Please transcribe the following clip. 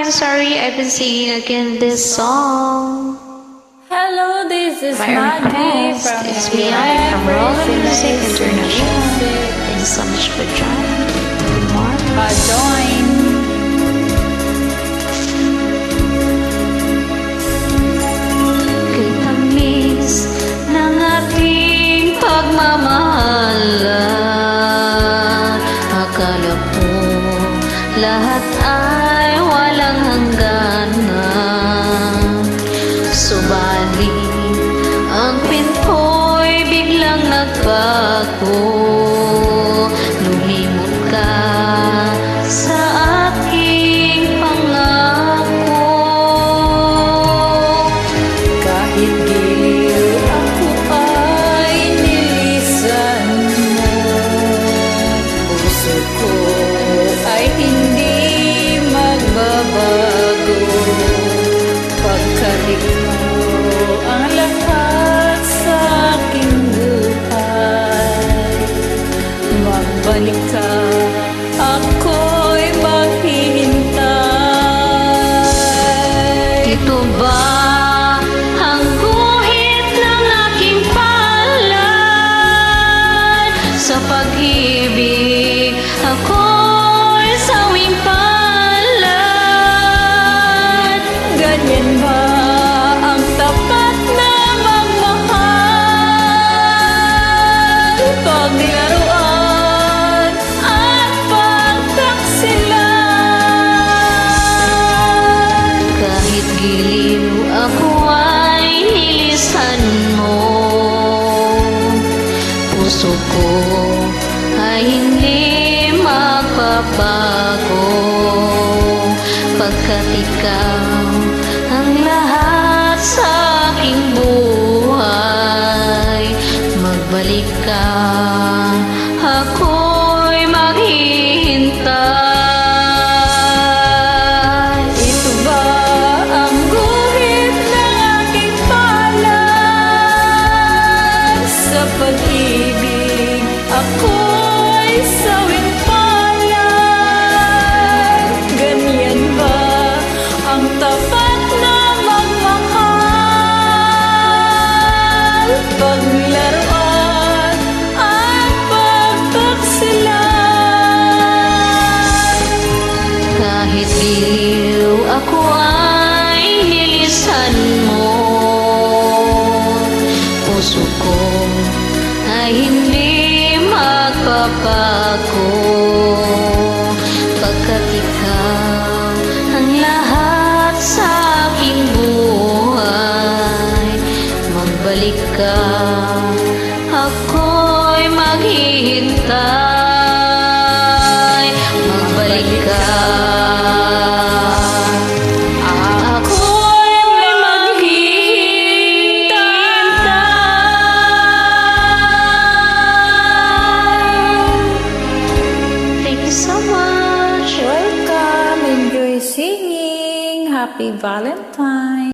guys, sorry I've been singing again this song. Hello, this is By our Maggie host, from it's me, I'm from Roland Music International. Thank you so much for joining. Join. Kay tamis ng ating pagmamahalan, akala ko lahat ay walang hangganan. Subalit ang pinto'y biglang nagbago. Lumimot ka sa aking pangako. Kahit giliw ako ay nilisan mo, puso ko ay hindi magbabago. Pagkat ikaw ang lahat sa aking buhay, magbalik ka, ako'y maghihintay. Ito ba ang guhit ng aking palad? Sa pag-ibig ako'y sawing palad. Ganyan ba ang tapat na magmahal? Paglaruan at pagtaksilan. Kahit giliw ako ay nilisan mo, puso ko ay hindi magbabago. Pagkat ikaw ang lahat sa aking buhay, magbalik ka, ako'y maghihintay. Ito ba ang guhit ng aking palad? Sa pag-ibig ako'y sawing palad. Ganyan ba ang tapat na magmahal? Paglaruan at pagtaksilan. Kahit giliw ako ay nilisan mo, puso ko ay hindi magbabago. Pagkat ikaw ang lahat sa aking buhay, magbalik ka, ako'y maghihintay. Magbalik ka, ako'y maghihintay. Thank you so much. Welcome, enjoy singing. Happy Valentine.